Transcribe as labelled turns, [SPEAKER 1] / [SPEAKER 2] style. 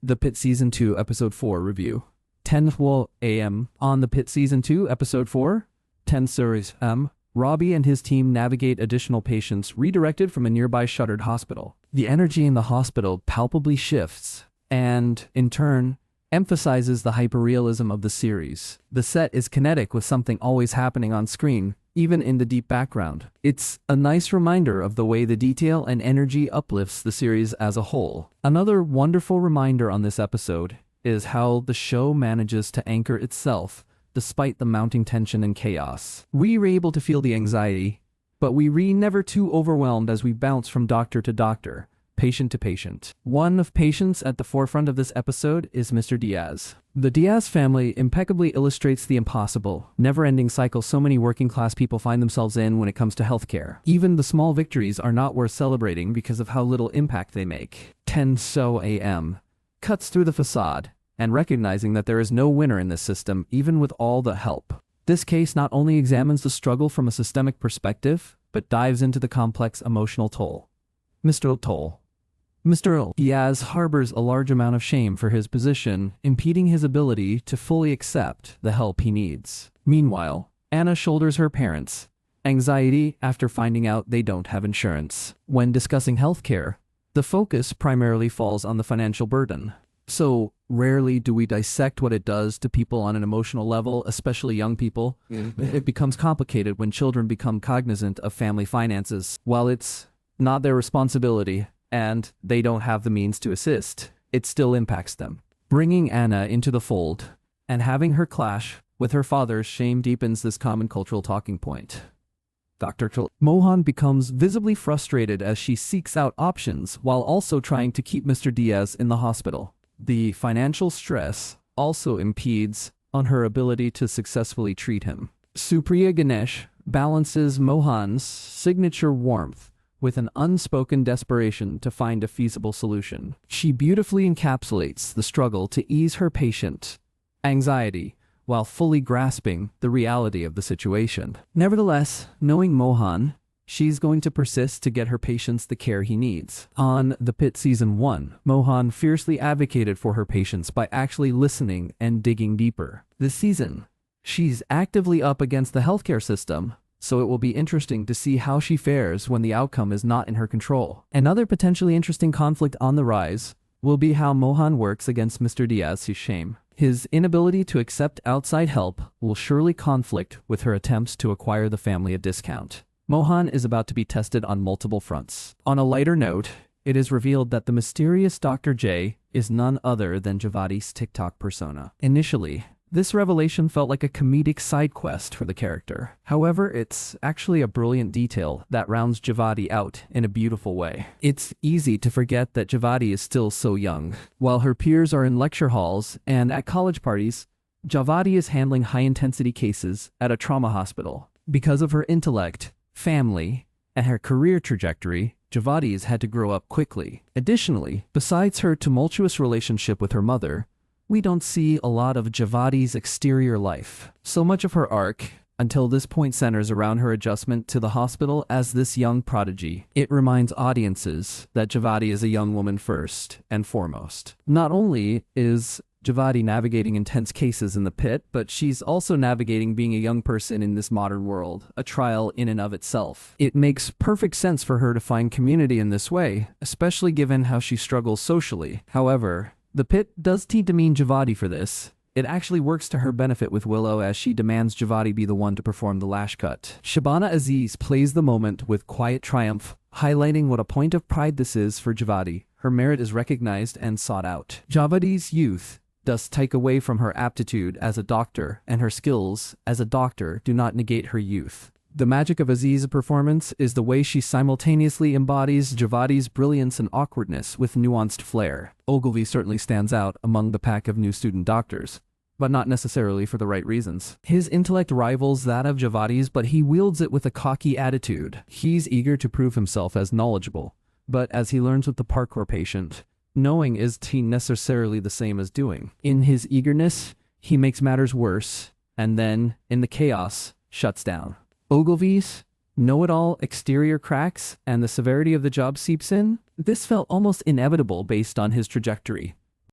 [SPEAKER 1] The Pitt Season 2 Episode 4 Review. 10:12 a.m. on the Pitt Season 2 Episode 4, 10 Series M. Robbie and his team navigate additional patients redirected from a nearby shuttered hospital. The energy in the hospital palpably shifts and, in turn, emphasizes the hyperrealism of the series. The set is kinetic with something always happening on screen, even in the deep background. It's a nice reminder of the way the detail and energy uplifts the series as a whole. Another wonderful reminder on this episode is how the show manages to anchor itself despite the mounting tension and chaos. We were able to feel the anxiety, but we were never too overwhelmed as we bounce from doctor to doctor, patient to patient. One of patients at the forefront of this episode is Mr. Diaz. The Diaz family impeccably illustrates the impossible, never-ending cycle so many working-class people find themselves in when it comes to healthcare. Even the small victories are not worth celebrating because of how little impact they make. 10 a.m. cuts through the facade, and recognizing that there is no winner in this system, even with all the help. This case not only examines the struggle from a systemic perspective, but dives into the complex emotional toll. Mr. Diaz harbors a large amount of shame for his position, impeding his ability to fully accept the help he needs. Meanwhile, Anna shoulders her parents' anxiety after finding out they don't have insurance. When discussing healthcare, the focus primarily falls on the financial burden. So rarely do we dissect what it does to people on an emotional level, especially young people. It becomes complicated when children become cognizant of family finances. While it's not their responsibility and they don't have the means to assist, it still impacts them. Bringing Anna into the fold and having her clash with her father's shame deepens this common cultural talking point. Mohan becomes visibly frustrated as she seeks out options while also trying to keep Mr. Diaz in the hospital. The financial stress also impedes on her ability to successfully treat him. Supriya Ganesh balances Mohan's signature warmth with an unspoken desperation to find a feasible solution. She beautifully encapsulates the struggle to ease her patient anxiety while fully grasping the reality of the situation. Nevertheless, knowing Mohan, she's going to persist to get her patients the care he needs. On the Pitt Season 1, Mohan fiercely advocated for her patients by actually listening and digging deeper. This season, she's actively up against the healthcare system, so it will be interesting to see how she fares when the outcome is not in her control. Another potentially interesting conflict on the rise will be how Mohan works against Mr. Diaz's shame. His inability to accept outside help will surely conflict with her attempts to acquire the family a discount. Mohan is about to be tested on multiple fronts. On a lighter note, it is revealed that the mysterious Dr. J is none other than Javadi's TikTok persona. Initially, this revelation felt like a comedic side quest for the character. However, it's actually a brilliant detail that rounds Javadi out in a beautiful way. It's easy to forget that Javadi is still so young. While her peers are in lecture halls and at college parties, Javadi is handling high-intensity cases at a trauma hospital. Because of her intellect, family, and her career trajectory, Javadi has had to grow up quickly. Additionally, besides her tumultuous relationship with her mother, we don't see a lot of Javadi's exterior life. So much of her arc, until this point, centers around her adjustment to the hospital as this young prodigy. It reminds audiences that Javadi is a young woman first and foremost. Not only is Javadi navigating intense cases in the pit, but she's also navigating being a young person in this modern world, a trial in and of itself. It makes perfect sense for her to find community in this way, especially given how she struggles socially. However, the pit does demean Javadi for this. It actually works to her benefit with Willow as she demands Javadi be the one to perform the lash cut. Shabana Aziz plays the moment with quiet triumph, highlighting what a point of pride this is for Javadi. Her merit is recognized and sought out. Javadi's youth does take away from her aptitude as a doctor, and her skills as a doctor do not negate her youth. The magic of Aziz's performance is the way she simultaneously embodies Javadi's brilliance and awkwardness with nuanced flair. Ogilvy certainly stands out among the pack of new student doctors, but not necessarily for the right reasons. His intellect rivals that of Javadi's, but he wields it with a cocky attitude. He's eager to prove himself as knowledgeable, but as he learns with the parkour patient, knowing isn't necessarily the same as doing. In his eagerness, he makes matters worse, and then, in the chaos, shuts down. Ogilvy's know-it-all exterior cracks and the severity of the job seeps in. This felt almost inevitable based on his trajectory.